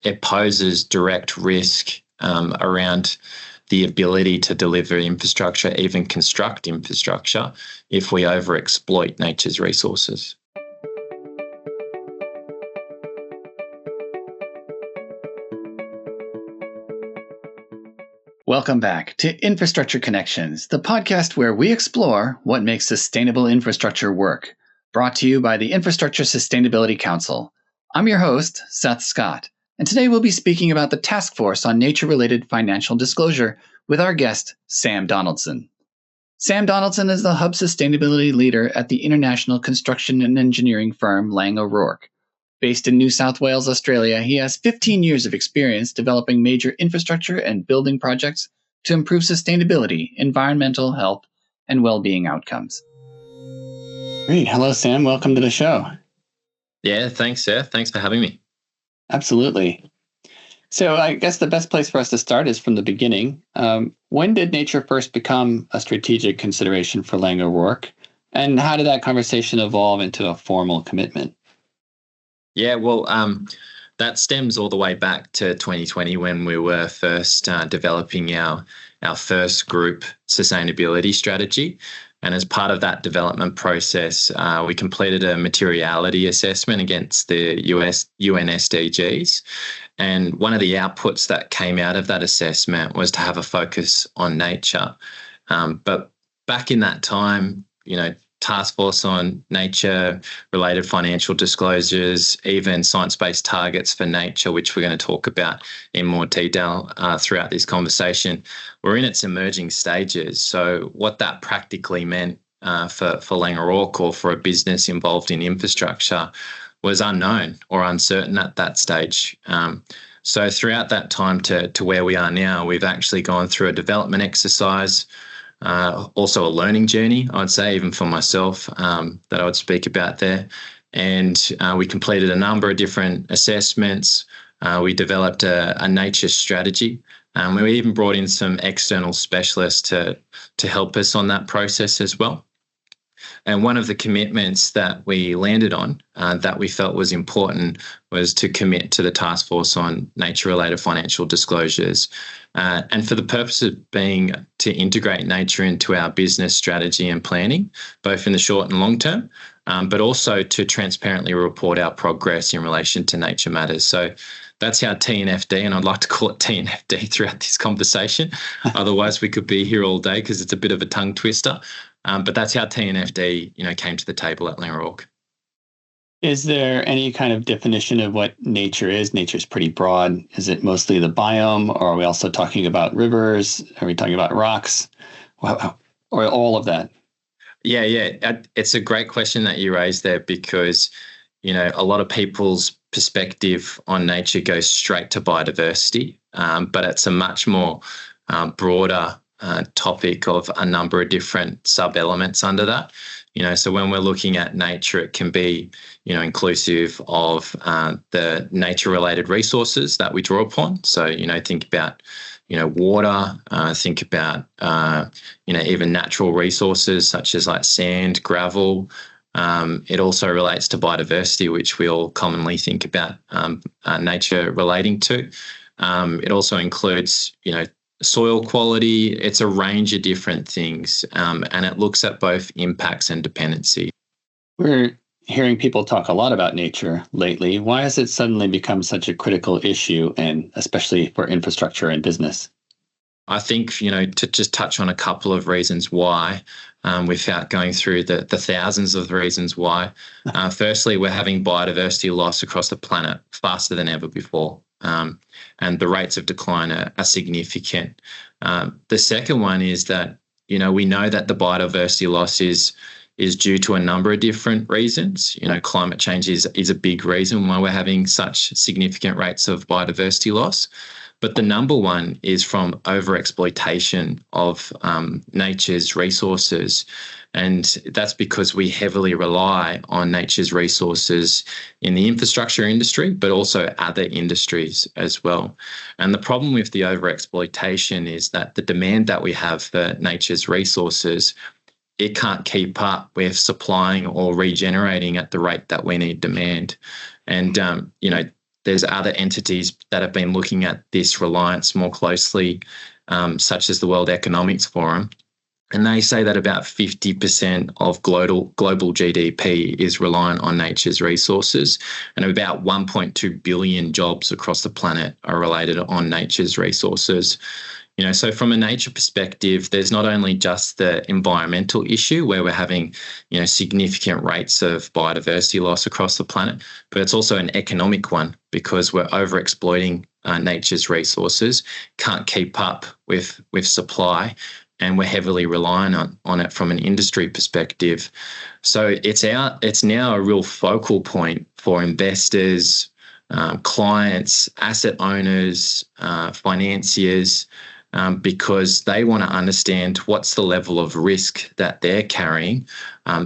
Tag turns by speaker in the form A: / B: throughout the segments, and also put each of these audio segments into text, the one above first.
A: it poses direct risk around the ability to deliver infrastructure, even construct infrastructure, if we overexploit nature's resources.
B: Welcome back to Infrastructure Connections, the podcast where we explore what makes sustainable infrastructure work, brought to you by the Infrastructure Sustainability Council. I'm your host, Seth Scott, and today we'll be speaking about the Taskforce on Nature-Related Financial Disclosure with our guest, Sam Donaldson. Sam Donaldson is the Hub Sustainability Leader at the international construction and engineering firm Laing O'Rourke. Based in New South Wales, Australia, he has 15 years of experience developing major infrastructure and building projects to improve sustainability, environmental health, and well-being outcomes. Great. Hello, Sam. Welcome to the show.
A: Yeah, thanks, Seth. Thanks for having me.
B: Absolutely. So I guess the best place for us to start is from the beginning. When did nature first become a strategic consideration for Laing O'Rourke? And how did that conversation evolve into a formal commitment?
A: Yeah, well, that stems all the way back to 2020 when we were first developing our first group sustainability strategy. And as part of that development process, we completed a materiality assessment against the UN SDGs. And one of the outputs that came out of that assessment was to have a focus on nature. But back in that time, Taskforce on nature-related financial disclosures, even science-based targets for nature, which we're going to talk about in more detail throughout this conversation, we're in its emerging stages. So what that practically meant for Laing O'Rourke or for a business involved in infrastructure was unknown or uncertain at that stage. So throughout that time to where we are now, we've actually gone through a development exercise, also a learning journey, I'd say, even for myself, that I would speak about there. And we completed a number of different assessments. We developed a nature strategy. We even brought in some external specialists to help us on that process as well. And one of the commitments that we landed on that we felt was important was to commit to the Taskforce on Nature-Related Financial Disclosures. And for the purpose of being to integrate nature into our business strategy and planning, both in the short and long term, but also to transparently report our progress in relation to nature matters. So that's how TNFD, and I'd like to call it TNFD throughout this conversation. Otherwise, we could be here all day because it's a bit of a tongue twister. But that's how TNFD, came to the table at Laing O'Rourke.
B: Is there any kind of definition of what nature is? Nature is pretty broad. Is it mostly the biome, or are we also talking about rivers? Are we talking about rocks? Or all of that?
A: Yeah. It's a great question that you raised there because, a lot of people's perspective on nature goes straight to biodiversity, but it's a much more broader topic of a number of different sub-elements under that. So when we're looking at nature, it can be, inclusive of the nature-related resources that we draw upon. So, think about, water, think about, even natural resources such as like sand, gravel. It also relates to biodiversity, which we all commonly think about nature relating to. It also includes, soil quality. It's a range of different things, and it looks at both impacts and dependency.
B: We're hearing people talk a lot about nature lately. Why has it suddenly become such a critical issue, and especially for infrastructure and business?
A: I think, to just touch on a couple of reasons why, without going through the thousands of reasons why. Firstly, we're having biodiversity loss across the planet faster than ever before. And the rates of decline are significant. The second one is that, we know that the biodiversity loss is due to a number of different reasons. Climate change is a big reason why we're having such significant rates of biodiversity loss. But the number one is from overexploitation of nature's resources. And that's because we heavily rely on nature's resources in the infrastructure industry, but also other industries as well. And the problem with the overexploitation is that the demand that we have for nature's resources, it can't keep up with supplying or regenerating at the rate that we need demand. And, there's other entities that have been looking at this reliance more closely, such as the World Economics Forum. And they say that about 50% of global GDP is reliant on nature's resources, and about 1.2 billion jobs across the planet are related on nature's resources. So from a nature perspective, there's not only just the environmental issue where we're having, significant rates of biodiversity loss across the planet, but it's also an economic one because we're overexploiting nature's resources, can't keep up with supply, and we're heavily reliant on it from an industry perspective. So it's now a real focal point for investors, clients, asset owners, financiers, because they want to understand what's the level of risk that they're carrying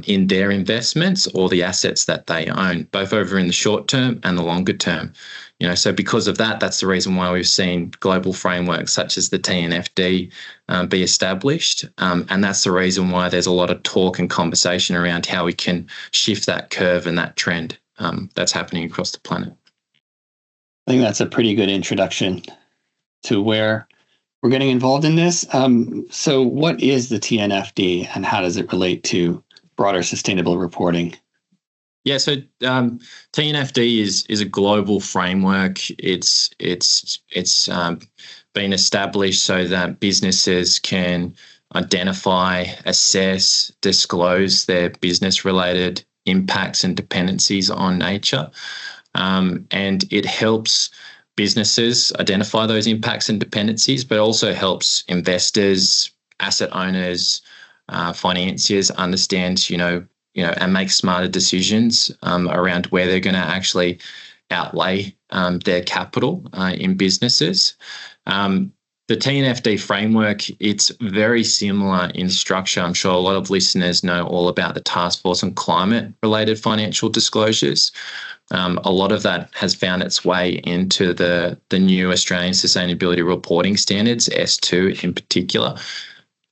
A: in their investments or the assets that they own, both over in the short term and the longer term. So because of that, that's the reason why we've seen global frameworks such as the TNFD be established. And that's the reason why there's a lot of talk and conversation around how we can shift that curve and that trend that's happening across the planet.
B: I think that's a pretty good introduction to where we're getting involved in this. So what is the TNFD and how does it relate to broader sustainable reporting?
A: Yeah, so TNFD is a global framework. It's been established so that businesses can identify, assess, disclose their business-related impacts and dependencies on nature, and it helps businesses identify those impacts and dependencies, but also helps investors, asset owners, financiers understand, and make smarter decisions around where they're going to actually outlay their capital in businesses. The TNFD framework, it's very similar in structure. I'm sure a lot of listeners know all about the Taskforce on climate-related financial disclosures. A lot of that has found its way into the new Australian Sustainability Reporting Standards, S2 in particular.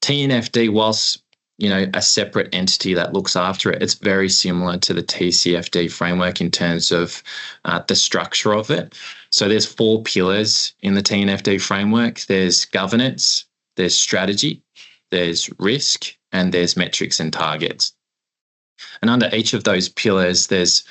A: TNFD, whilst a separate entity that looks after it, it's very similar to the TCFD framework in terms of the structure of it. So there's 4 pillars in the TNFD framework. There's governance, there's strategy, there's risk, and there's metrics and targets. And under each of those pillars, there's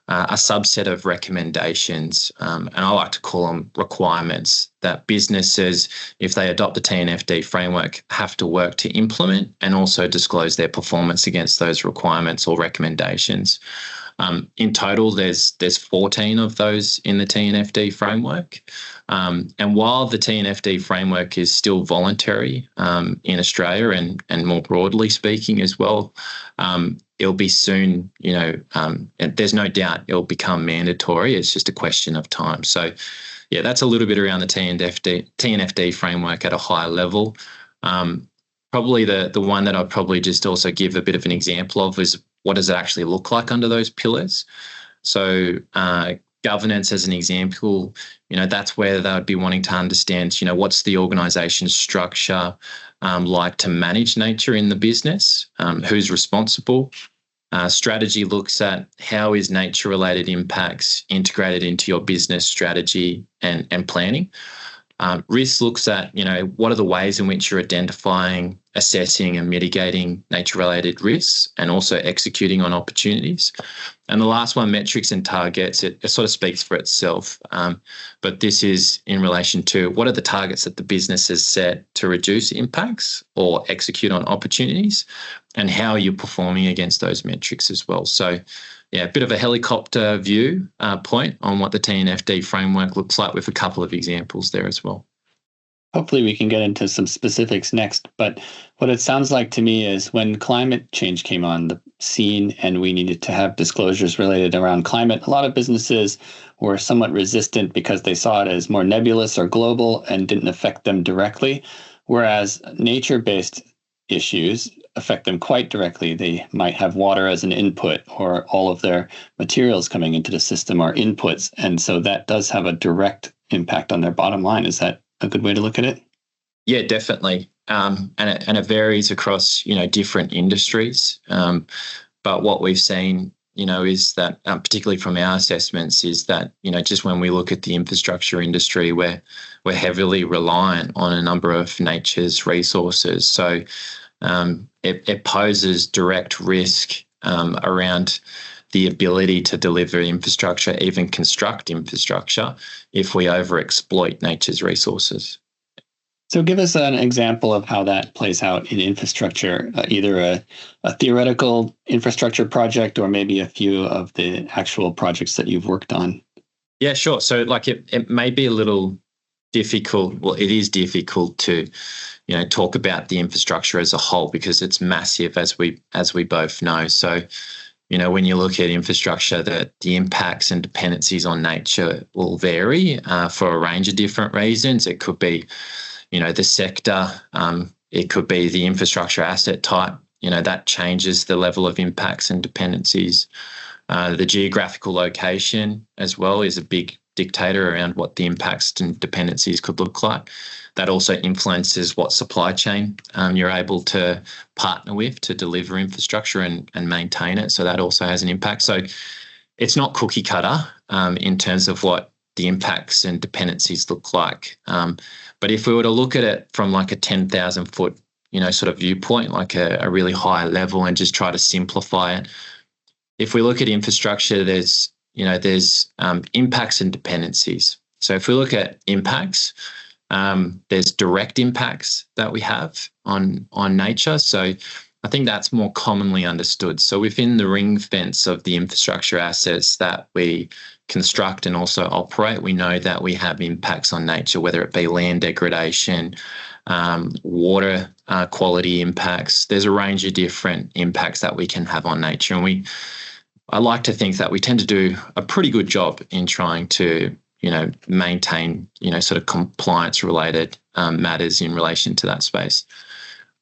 A: a subset of recommendations, and I like to call them requirements that businesses, if they adopt the TNFD framework, have to work to implement and also disclose their performance against those requirements or recommendations. In total, there's 14 of those in the TNFD framework. And while the TNFD framework is still voluntary in Australia and more broadly speaking as well, it'll be soon, and there's no doubt it'll become mandatory. It's just a question of time. So, yeah, that's a little bit around the TNFD framework at a high level. Probably the one that I'd probably just also give a bit of an example of is what does it actually look like under those pillars? So governance as an example, that's where they would be wanting to understand, what's the organisation's structure like to manage nature in the business, who's responsible. Strategy looks at how is nature-related impacts integrated into your business strategy and planning. Risk looks at, what are the ways in which you're identifying, assessing and mitigating nature-related risks and also executing on opportunities. And the last one, metrics and targets, it sort of speaks for itself. But this is in relation to what are the targets that the business has set to reduce impacts or execute on opportunities, and how are you performing against those metrics as well. So, yeah, a bit of a helicopter view point on what the TNFD framework looks like with a couple of examples there as well.
B: Hopefully we can get into some specifics next, but what it sounds like to me is when climate change came on the scene and we needed to have disclosures related around climate, a lot of businesses were somewhat resistant because they saw it as more nebulous or global and didn't affect them directly, whereas nature-based issues affect them quite directly. They might have water as an input, or all of their materials coming into the system are inputs, and so that does have a direct impact on their bottom line. Is that a good way to look at it?
A: Yeah, definitely. And it varies across, different industries. But what we've seen is that, particularly from our assessments, is that, just when we look at the infrastructure industry, we're heavily reliant on a number of nature's resources. So it poses direct risk around the ability to deliver infrastructure, even construct infrastructure, if we overexploit nature's resources.
B: So give us an example of how that plays out in infrastructure, either a theoretical infrastructure project or maybe a few of the actual projects that you've worked on.
A: Yeah, sure. So it may be a little difficult. Well, it is difficult to, talk about the infrastructure as a whole because it's massive, as we both know. So, when you look at infrastructure, the impacts and dependencies on nature will vary for a range of different reasons. It could be, the sector, it could be the infrastructure asset type, that changes the level of impacts and dependencies. The geographical location as well is a big dictator around what the impacts and dependencies could look like. That also influences what supply chain you're able to partner with to deliver infrastructure and maintain it. So that also has an impact. So it's not cookie cutter in terms of what the impacts and dependencies look like. But if we were to look at it from like a 10,000 foot, sort of viewpoint, like a really high level, and just try to simplify it, if we look at infrastructure, there's impacts and dependencies. So if we look at impacts, there's direct impacts that we have on nature. So I think that's more commonly understood. So within the ring fence of the infrastructure assets that we construct and also operate, we know that we have impacts on nature, whether it be land degradation, water quality impacts. There's a range of different impacts that we can have on nature. And I like to think that we tend to do a pretty good job in trying to, maintain, sort of compliance-related matters in relation to that space.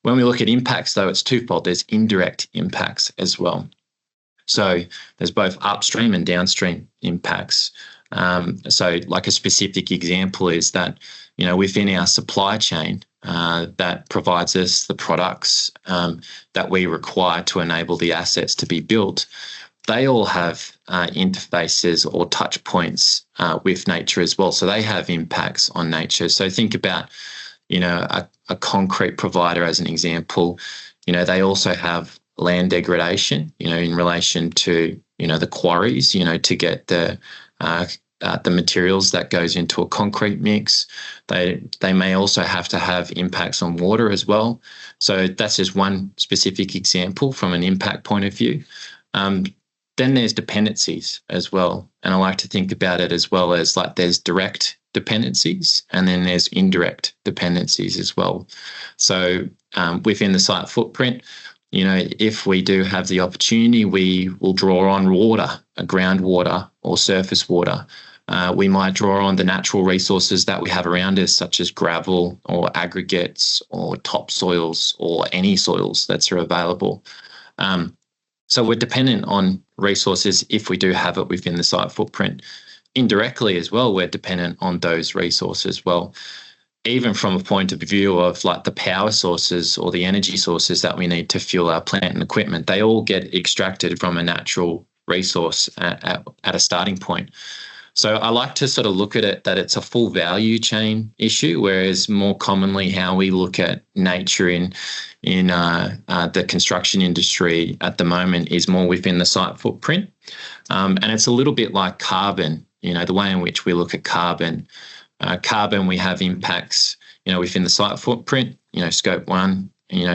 A: When we look at impacts, though, it's twofold. There's indirect impacts as well. So there's both upstream and downstream impacts. So like a specific example is that, within our supply chain that provides us the products that we require to enable the assets to be built, they all have interfaces or touch points with nature as well. So they have impacts on nature. So think about, a concrete provider as an example. They also have land degradation, in relation to, the quarries, to get the materials that goes into a concrete mix. They may also have to have impacts on water as well. So that's just one specific example from an impact point of view. Then there's dependencies as well. And I like to think about it as well as like there's direct dependencies and then there's indirect dependencies as well. So within the site footprint, if we do have the opportunity, we will draw on water, groundwater or surface water. We might draw on the natural resources that we have around us, such as gravel or aggregates or topsoils or any soils that are available. So we're dependent on resources if we do have it within the site footprint. Indirectly as well, we're dependent on those resources as well, even from a point of view of like the power sources or the energy sources that we need to fuel our plant and equipment. They all get extracted from a natural resource at a starting point. So I like to sort of look at it that it's a full value chain issue, whereas more commonly how we look at nature in the construction industry at the moment is more within the site footprint. And it's a little bit like carbon, the way in which we look at carbon. Carbon, we have impacts, within the site footprint, scope 1,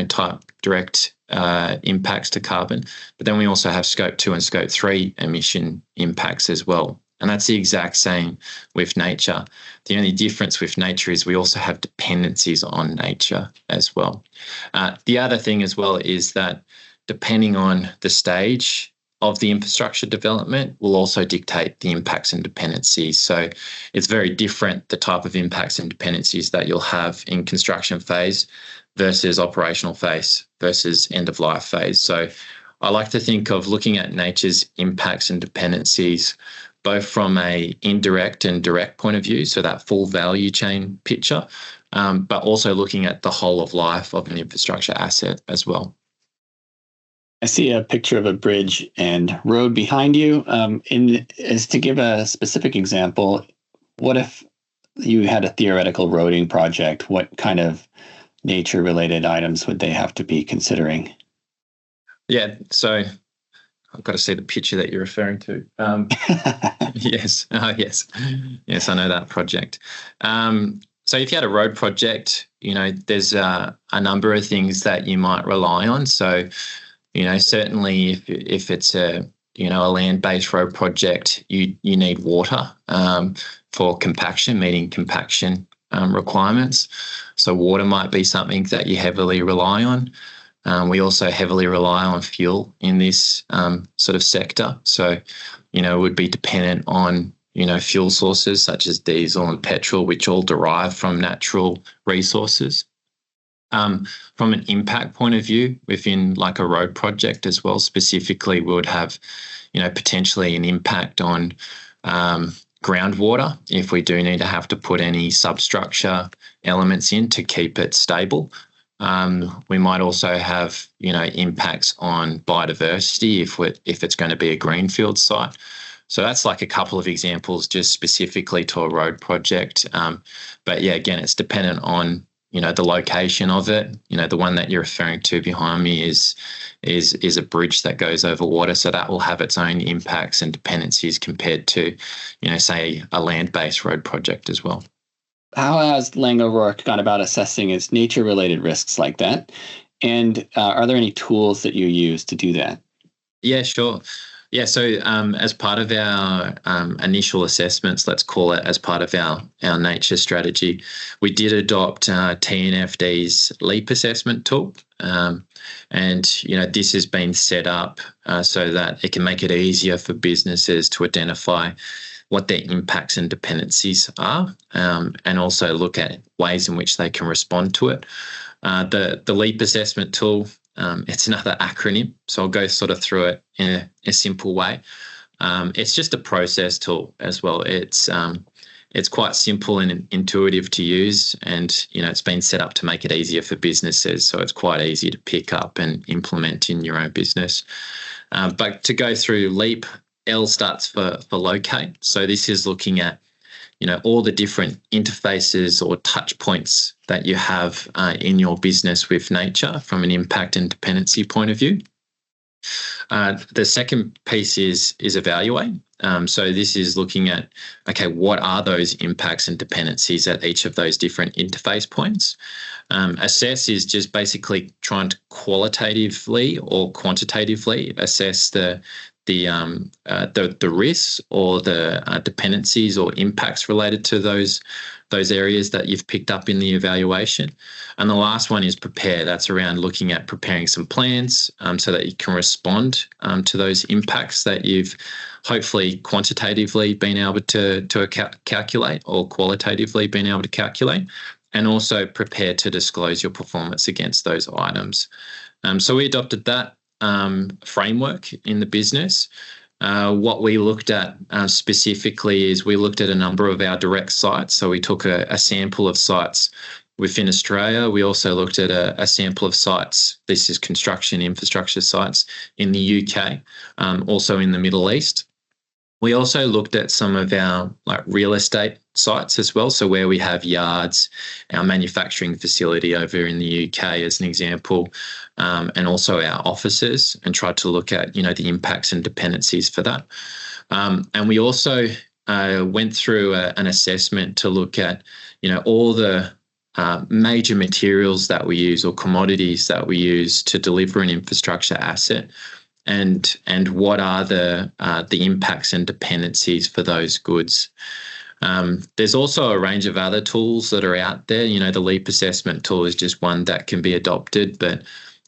A: type direct impacts to carbon. But then we also have scope 2 and scope 3 emission impacts as well. And that's the exact same with nature. The only difference with nature is we also have dependencies on nature as well. The other thing as well is that depending on the stage of the infrastructure development will also dictate the impacts and dependencies. So it's very different, the type of impacts and dependencies that you'll have in construction phase versus operational phase versus end of life phase. So I like to think of looking at nature's impacts and dependencies both from a indirect and direct point of view, so that full value chain picture, but also looking at the whole of life of an infrastructure asset as well.
B: I see a picture of a bridge and road behind you. Is to give a specific example, what if you had a theoretical roading project? What kind of nature-related items would they have to be considering?
A: Yeah, so I've got to see the picture that you're referring to. Yes, yes, I know that project. So if you had a road project, there's a number of things that you might rely on. So, certainly if it's a land-based road project, you need water for compaction, meeting compaction requirements. So water might be something that you heavily rely on. We also heavily rely on fuel in this sort of sector. So, it would be dependent on, fuel sources such as diesel and petrol, which all derive from natural resources. From an impact point of view, within like a road project as well, specifically, we would have, potentially an impact on groundwater if we do need to have to put any substructure elements in to keep it stable. We might also have, impacts on biodiversity if it's going to be a greenfield site. So that's like a couple of examples just specifically to a road project. But yeah, again, it's dependent on, the location of it. The one that you're referring to behind me is a bridge that goes over water. So that will have its own impacts and dependencies compared to, say a land-based road project as well.
B: How has Laing O'Rourke gone about assessing its nature-related risks like that? And are there any tools that you use to do that?
A: Yeah, sure. Yeah, so as part of our initial assessments, let's call it as part of our nature strategy, we did adopt TNFD's LEAP assessment tool. And, this has been set up so that it can make it easier for businesses to identify what their impacts and dependencies are, and also look at ways in which they can respond to it. The LEAP assessment tool, it's another acronym, so I'll go sort of through it in a simple way. It's just a process tool as well. It's quite simple and intuitive to use, and it's been set up to make it easier for businesses, so it's quite easy to pick up and implement in your own business. But to go through LEAP, L starts for locate. So this is looking at, all the different interfaces or touch points that you have in your business with nature from an impact and dependency point of view. The second piece is evaluate. So this is looking at, okay, what are those impacts and dependencies at each of those different interface points? Assess is just basically trying to qualitatively or quantitatively assess the risks or the dependencies or impacts related to those areas that you've picked up in the evaluation. And the last one is prepare. That's around looking at preparing some plans so that you can respond to those impacts that you've hopefully quantitatively been able to calculate or qualitatively been able to calculate, and also prepare to disclose your performance against those items. So we adopted that framework in the business. What we looked at specifically is we looked at a number of our direct sites. So we took a sample of sites within Australia. We also looked at a sample of sites. This is construction infrastructure sites in the UK, also in the Middle East. We also looked at some of our real estate sites as well. So where we have yards, our manufacturing facility over in the UK as an example, and also our offices, and tried to look at, the impacts and dependencies for that. And we also went through an assessment to look at, all the major materials that we use or commodities that we use to deliver an infrastructure asset. And what are the impacts and dependencies for those goods? There's also a range of other tools that are out there. The LEAP assessment tool is just one that can be adopted, but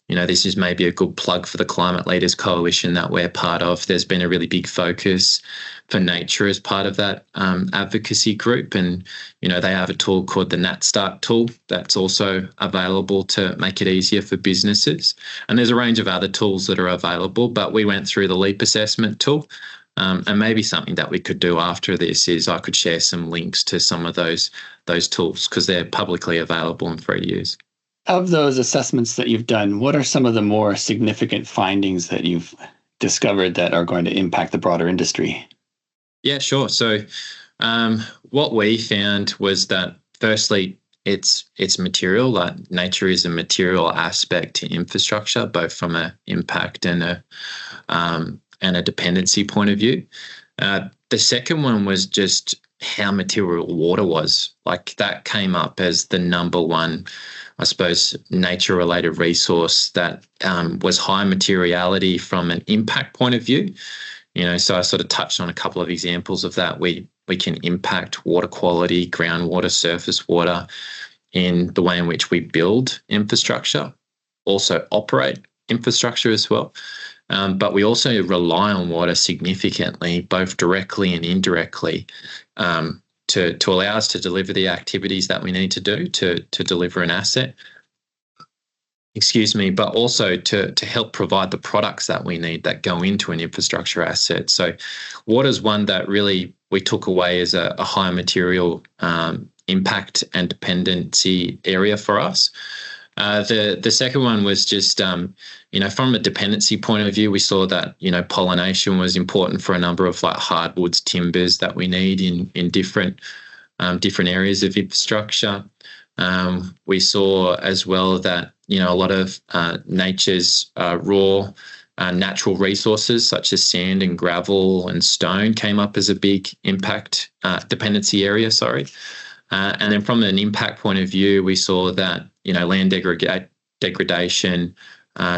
A: this is maybe a good plug for the Climate Leaders Coalition that we're part of. There's been a really big focus for nature as part of that advocacy group, and they have a tool called the NatStart tool that's also available to make it easier for businesses. And there's a range of other tools that are available, but we went through the LEAP assessment tool. And maybe something that we could do after this is I could share some links to some of those tools because they're publicly available and free to use.
B: Of those assessments that you've done, what are some of the more significant findings that you've discovered that are going to impact the broader industry?
A: Yeah, sure. So what we found was that firstly, it's material. Like nature is a material aspect to infrastructure, both from an impact and a dependency point of view. The second one was just how material water was. Like that came up as the number one, I suppose, nature-related resource that was high materiality from an impact point of view. So I sort of touched on a couple of examples of that. We can impact water quality, groundwater, surface water in the way in which we build infrastructure, also operate infrastructure as well. But we also rely on water significantly, both directly and indirectly, to allow us to deliver the activities that we need to do to deliver an asset. But also to help provide the products that we need that go into an infrastructure asset. So water is one that really we took away as a high material impact and dependency area for us. The second one was just, from a dependency point of view, we saw that, pollination was important for a number of like hardwoods, timbers that we need in different areas of infrastructure. We saw as well that, a lot of nature's raw natural resources such as sand and gravel and stone came up as a big impact dependency area, and then from an impact point of view, we saw that, land degradation,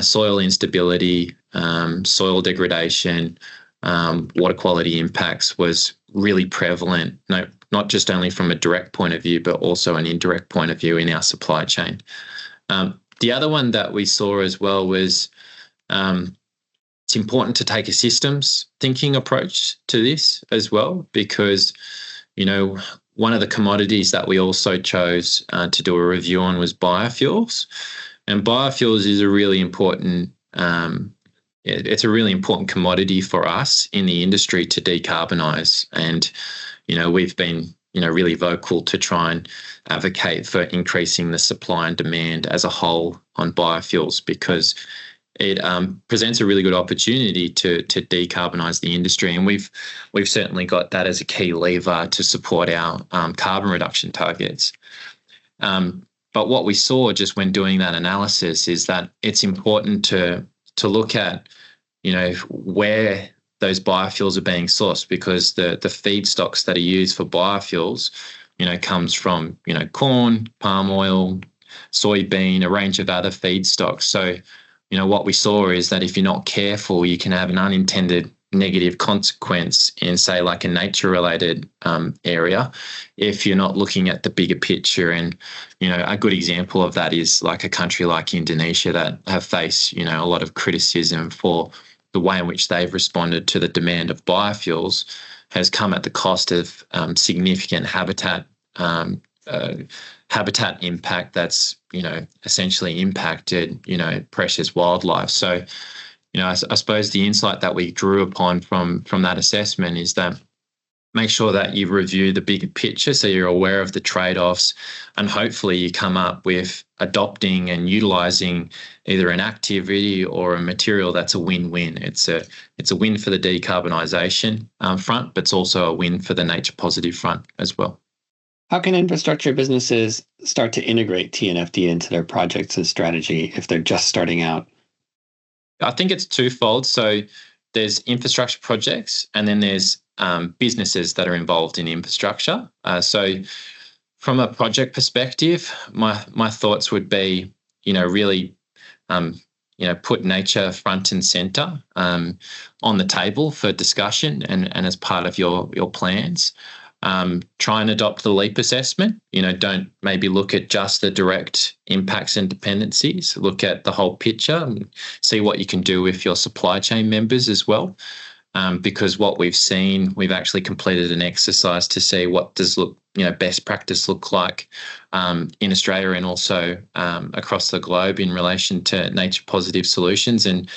A: soil instability, soil degradation, water quality impacts was really prevalent, not just only from a direct point of view, but also an indirect point of view in our supply chain. The other one that we saw as well was it's important to take a systems thinking approach to this as well, because, one of the commodities that we also chose to do a review on was biofuels. And biofuels is a really important, it's a really important commodity for us in the industry to decarbonise. And, we've been, really vocal to try and advocate for increasing the supply and demand as a whole on biofuels, because it presents a really good opportunity to decarbonise the industry, and we've certainly got that as a key lever to support our carbon reduction targets. But what we saw just when doing that analysis is that it's important to look at, where those biofuels are being sourced, because the feedstocks that are used for biofuels, comes from, corn, palm oil, soybean, a range of other feedstocks. So, what we saw is that if you're not careful, you can have an unintended negative consequence in, say, like a nature-related area if you're not looking at the bigger picture. And, a good example of that is like a country like Indonesia that have faced, a lot of criticism for the way in which they've responded to the demand of biofuels has come at the cost of significant habitat impact that's, essentially impacted, precious wildlife. So, I suppose the insight that we drew upon from that assessment is that make sure that you review the bigger picture so you're aware of the trade-offs, and hopefully you come up with adopting and utilising either an activity or a material that's a win-win. It's a win for the decarbonisation front, but it's also a win for the nature positive front as well.
B: How can infrastructure businesses start to integrate TNFD into their projects and strategy if they're just starting out?
A: I think it's twofold. So there's infrastructure projects, and then there's businesses that are involved in infrastructure. So from a project perspective, my thoughts would be, really, put nature front and centre on the table for discussion and as part of your plans. Try and adopt the LEAP assessment. Don't maybe look at just the direct impacts and dependencies. Look at the whole picture and see what you can do with your supply chain members as well. Because what we've seen, we've actually completed an exercise to see what does best practice look like in Australia and also across the globe in relation to nature positive solutions. And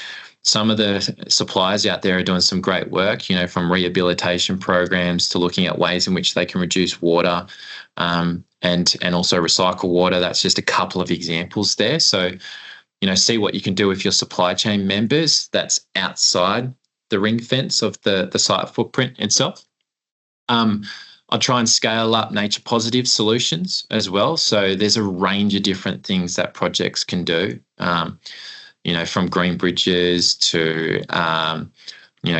A: some of the suppliers out there are doing some great work, from rehabilitation programs to looking at ways in which they can reduce water and also recycle water. That's just a couple of examples there. So, see what you can do with your supply chain members that's outside the ring fence of the site footprint itself. I'll try and scale up nature positive solutions as well. So there's a range of different things that projects can do, from green bridges to,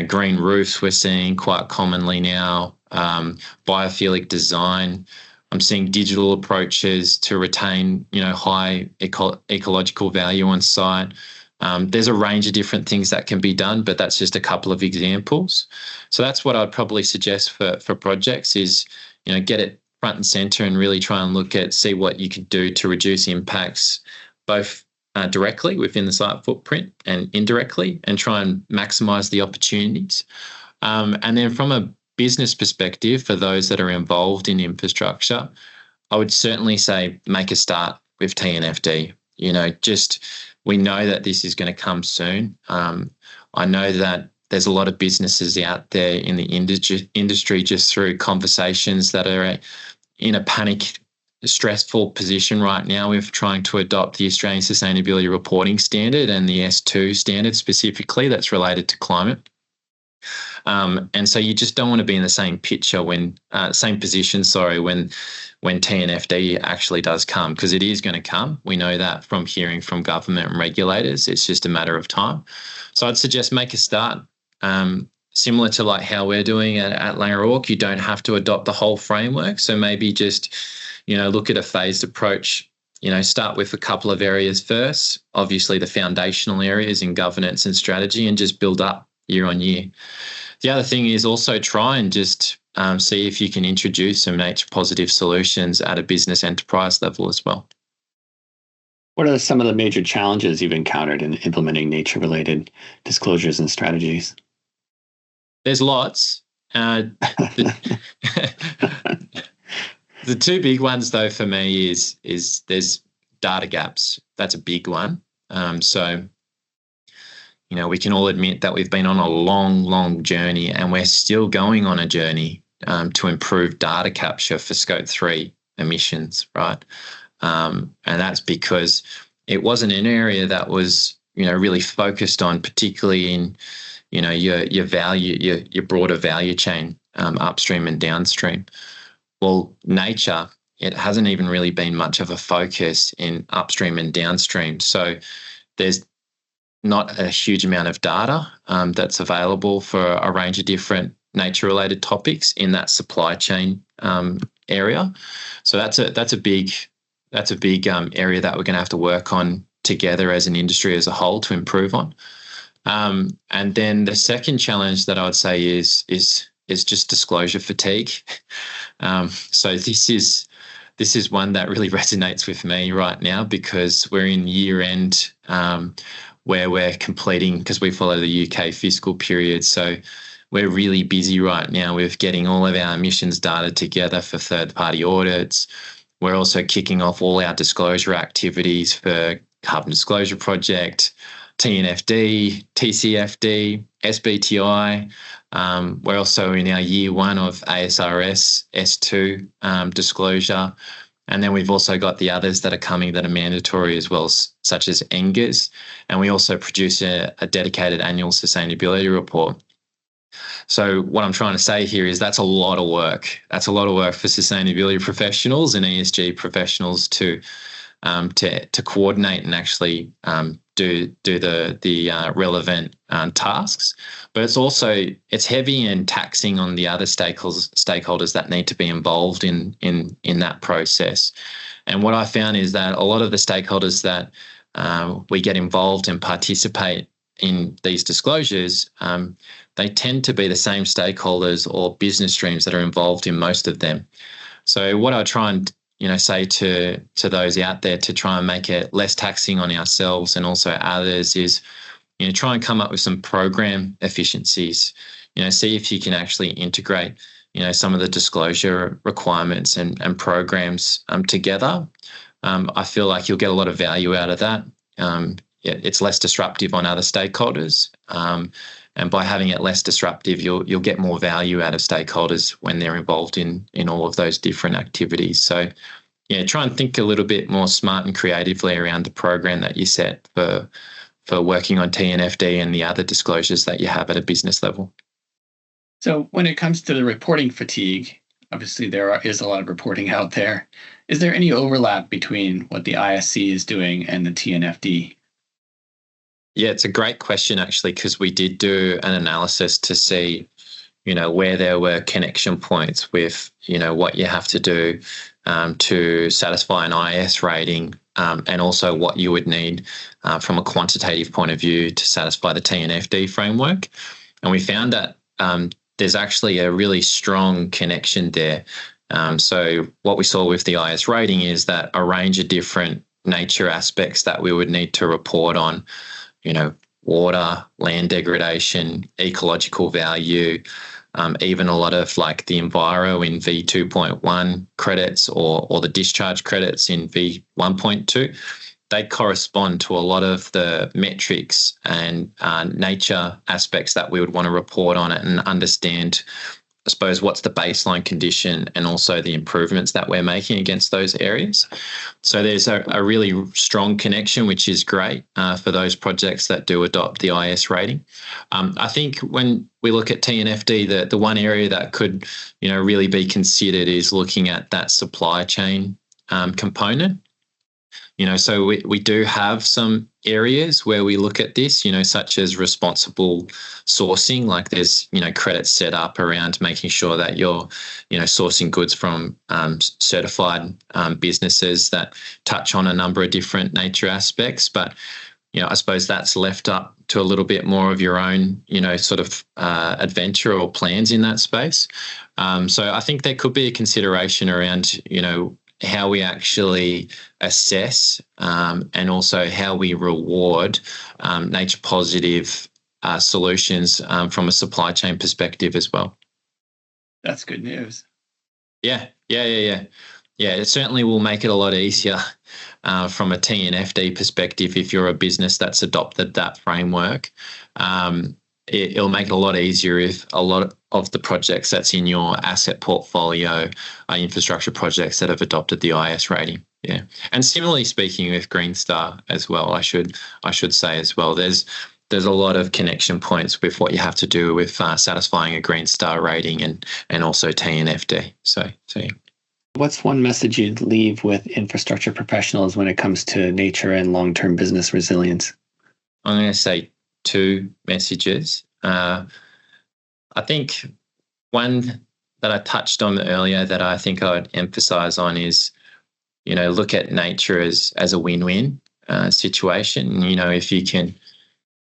A: green roofs we're seeing quite commonly now, biophilic design. I'm seeing digital approaches to retain, high ecological value on site. There's a range of different things that can be done, but that's just a couple of examples. So that's what I'd probably suggest for projects is, get it front and center and really try and see what you could do to reduce impacts, both directly within the site footprint and indirectly, and try and maximize the opportunities. And then from a business perspective, for those that are involved in infrastructure, I would certainly say make a start with TNFD. We know that this is going to come soon. I know that there's a lot of businesses out there in the industry just through conversations that are in a panic, stressful position right now with trying to adopt the Australian Sustainability Reporting Standard and the S2 standard specifically that's related to climate. And so you just don't want to be in the same position, when TNFD actually does come, because it is going to come. We know that from hearing from government and regulators. It's just a matter of time. So I'd suggest make a start. Similar to like how we're doing at Laing O'Rourke, you don't have to adopt the whole framework. So maybe just, look at a phased approach. Start with a couple of areas first, obviously the foundational areas in governance and strategy, and just build up year on year. The other thing is also try and just see if you can introduce some nature positive solutions at a business enterprise level as well.
B: What are some of the major challenges you've encountered in implementing nature-related disclosures and strategies?
A: There's lots. The two big ones, though, for me is there's data gaps. That's a big one. We can all admit that we've been on a long, long journey, and we're still going on a journey to improve data capture for Scope 3 emissions, right? And that's because it wasn't an area that was, really focused on, particularly in, your broader value chain, upstream and downstream. Well, nature, it hasn't even really been much of a focus in upstream and downstream. So there's not a huge amount of data that's available for a range of different nature-related topics in that supply chain area. So that's a big area that we're going to have to work on together as an industry as a whole to improve on. And then the second challenge that I would say is just disclosure fatigue. So this is one that really resonates with me right now, because we're in year end where we're completing, because we follow the UK fiscal period. So we're really busy right now with getting all of our emissions data together for third-party audits. We're also kicking off all our disclosure activities for Carbon Disclosure Project, TNFD, TCFD, SBTI. We're also in our year one of ASRS S2 disclosure. And then we've also got the others that are coming that are mandatory as well, such as NGERS. And we also produce a dedicated annual sustainability report. So what I'm trying to say here is that's a lot of work. That's a lot of work for sustainability professionals and ESG professionals to coordinate and actually do the relevant tasks. But it's heavy and taxing on the other stakeholders that need to be involved in that process. And what I found is that a lot of the stakeholders that we get involved and participate in these disclosures, they tend to be the same stakeholders or business streams that are involved in most of them. So what I try and say to those out there to try and make it less taxing on ourselves and also others is, try and come up with some program efficiencies. See if you can actually integrate, some of the disclosure requirements and programs together. I feel like you'll get a lot of value out of that. It's less disruptive on other stakeholders, And by having it less disruptive, you'll get more value out of stakeholders when they're involved in all of those different activities. So, yeah, try and think a little bit more smart and creatively around the program that you set for working on TNFD and the other disclosures that you have at a business level.
B: So when it comes to the reporting fatigue, obviously there is a lot of reporting out there. Is there any overlap between what the ISC is doing and the TNFD?
A: Yeah, it's a great question, actually, because we did do an analysis to see, where there were connection points with, what you have to do to satisfy an IS rating, and also what you would need from a quantitative point of view to satisfy the TNFD framework. And we found that there's actually a really strong connection there. So what we saw with the IS rating is that a range of different nature aspects that we would need to report on, water, land degradation, ecological value, even a lot of like the Enviro in V2.1 credits or the discharge credits in V1.2, they correspond to a lot of the metrics and nature aspects that we would want to report on it and understand, I suppose, what's the baseline condition and also the improvements that we're making against those areas. So there's a really strong connection, which is great for those projects that do adopt the IS rating. I think when we look at TNFD, the one area that could, really be considered is looking at that supply chain component. So we do have some areas where we look at this, such as responsible sourcing, like there's, credits set up around making sure that you're, sourcing goods from certified businesses that touch on a number of different nature aspects. But, I suppose that's left up to a little bit more of your own, sort of adventure or plans in that space. So I think there could be a consideration around, how we actually assess and also how we reward nature positive solutions from a supply chain perspective as well.
B: That's good news.
A: Yeah. It certainly will make it a lot easier from a TNFD perspective if you're a business that's adopted that framework. It'll make it a lot easier if a lot of the projects that's in your asset portfolio are infrastructure projects that have adopted the IS rating. Yeah, and similarly speaking with Green Star as well, I should say as well. There's a lot of connection points with what you have to do with satisfying a Green Star rating and also TNFD. So.
B: What's one message you'd leave with infrastructure professionals when it comes to nature and long-term business resilience?
A: I'm going to say two messages. I think one that I touched on earlier that I think I'd emphasize on is, look at nature as a win-win situation.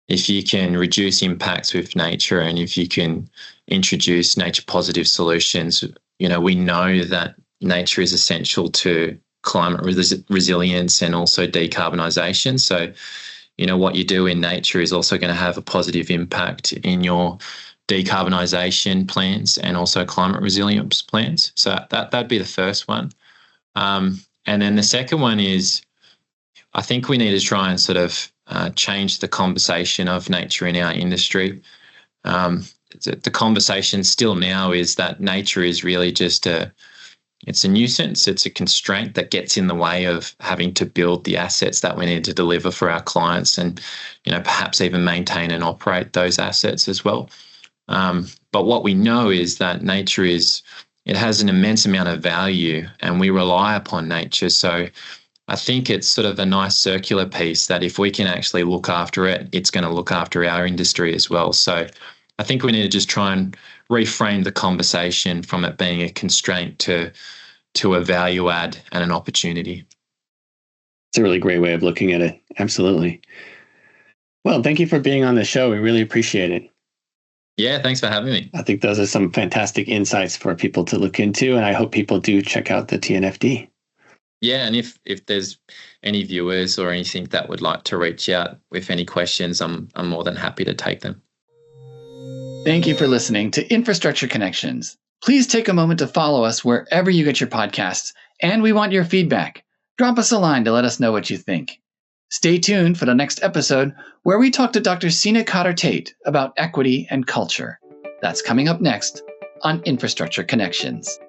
A: If you can reduce impacts with nature and if you can introduce nature positive solutions, we know that nature is essential to climate resilience and also decarbonisation. So, what you do in nature is also going to have a positive impact in your decarbonisation plans and also climate resilience plans. So that'd be the first one. And then the second one is, I think we need to try and sort of change the conversation of nature in our industry. The conversation still now is that nature is really just it's a nuisance. It's a constraint that gets in the way of having to build the assets that we need to deliver for our clients and, perhaps even maintain and operate those assets as well. But what we know is that nature it has an immense amount of value and we rely upon nature. So I think it's sort of a nice circular piece that if we can actually look after it, it's going to look after our industry as well. So I think we need to just try and reframe the conversation from it being a constraint to a value add and an opportunity.
B: It's a really great way of looking at it. Absolutely. Well, thank you for being on the show. We really appreciate it.
A: Yeah, thanks for having me.
B: I think those are some fantastic insights for people to look into, and I hope people do check out the TNFD.
A: Yeah, and if there's any viewers or anything that would like to reach out with any questions, I'm more than happy to take them.
B: Thank you for listening to Infrastructure Connections. Please take a moment to follow us wherever you get your podcasts, and we want your feedback. Drop us a line to let us know what you think. Stay tuned for the next episode where we talk to Dr. Sina Cotter-Tate about equity and culture. That's coming up next on Infrastructure Connections.